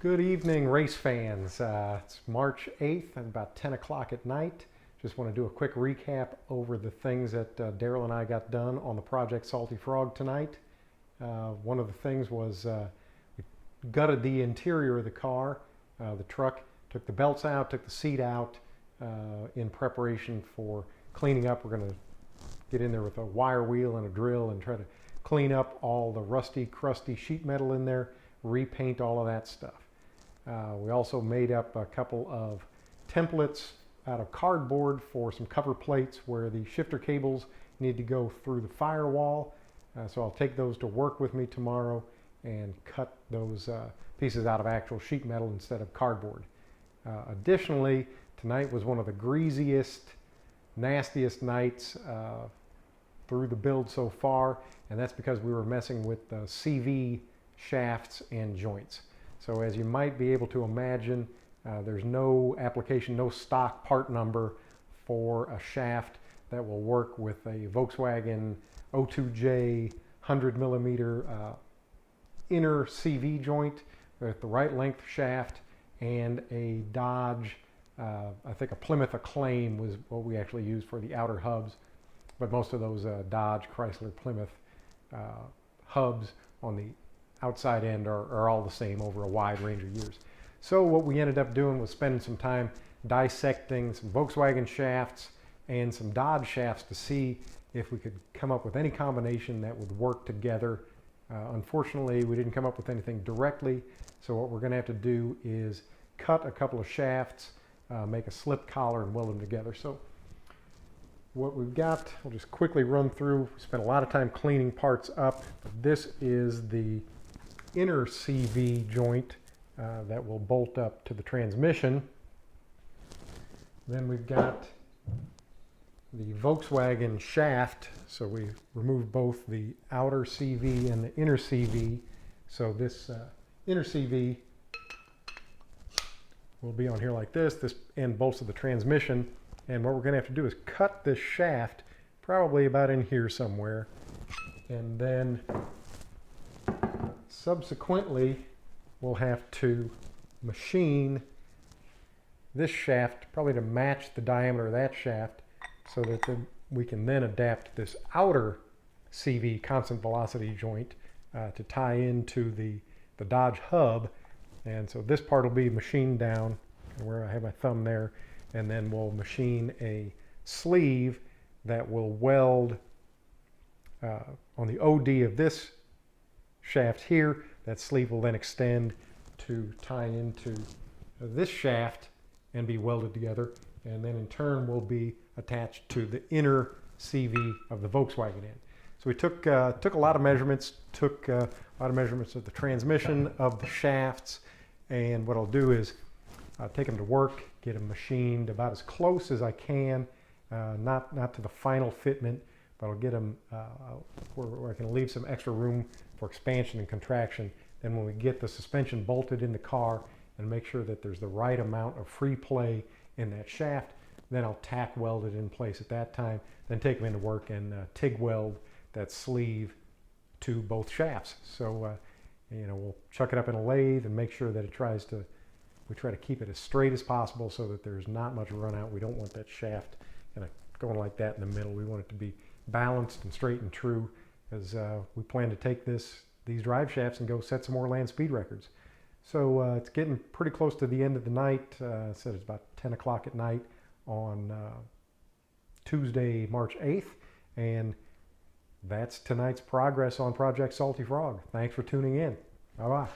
Good evening, race fans. It's March 8th and about 10 o'clock at night. Just want to do a quick recap over the things that Daryl and I got done on the Project Salty Frog tonight. One of the things was we gutted the interior of the car, the truck, took the belts out, took the seat out in preparation for cleaning up. We're going to get in there with a wire wheel and a drill and try to clean up all the rusty, crusty sheet metal in there, repaint all of that stuff. We also made up a couple of templates out of cardboard for some cover plates where the shifter cables need to go through the firewall. So I'll take those to work with me tomorrow and cut those pieces out of actual sheet metal instead of cardboard. Additionally, tonight was one of the greasiest, nastiest nights through the build so far, and that's because we were messing with CV shafts and joints. So as you might be able to imagine, there's no application, no stock part number for a shaft that will work with a Volkswagen O2J 100 millimeter inner CV joint with the right length shaft and a Dodge, I think a Plymouth Acclaim was what we actually used for the outer hubs, but most of those Dodge, Chrysler, Plymouth hubs on the outside end are all the same over a wide range of years. So what we ended up doing was spending some time dissecting some Volkswagen shafts and some Dodge shafts to see if we could come up with any combination that would work together. Unfortunately, we didn't come up with anything directly, so what we're going to have to do is cut a couple of shafts, make a slip collar, and weld them together. So what we've got, I'll just quickly run through. We spent a lot of time cleaning parts up. This is the inner CV joint that will bolt up to the transmission. Then we've got the Volkswagen shaft. So we removed both the outer CV and the inner CV. So this inner CV will be on here like this. This end bolts to the transmission. And what we're going to have to do is cut this shaft probably about in here somewhere. And then subsequently, we'll have to machine this shaft probably to match the diameter of that shaft so that we can then adapt this outer CV constant velocity joint to tie into the Dodge hub. And so this part will be machined down where I have my thumb there, and then we'll machine a sleeve that will weld on the OD of this shaft here. That sleeve will then extend to tie into this shaft and be welded together, and then in turn will be attached to the inner CV of the Volkswagen end. So we took a lot of measurements, took a lot of measurements of the transmission, of the shafts, and what I'll do is take them to work, get them machined about as close as I can, not to the final fitment, but I'll get them where I can leave some extra room for expansion and contraction. Then when we get the suspension bolted in the car and make sure that there's the right amount of free play in that shaft, then I'll tack weld it in place at that time, then take them into work and TIG weld that sleeve to both shafts. So we'll chuck it up in a lathe and make sure that we try to keep it as straight as possible so that there's not much run out. We don't want that shaft kind of going like that in the middle. We want it to be balanced and straight and true, as we plan to take these drive shafts and go set some more land speed records. So it's getting pretty close to the end of the night. I said it's about 10 o'clock at night on Tuesday, March 8th. And that's tonight's progress on Project Salty Frog. Thanks for tuning in. Bye-bye.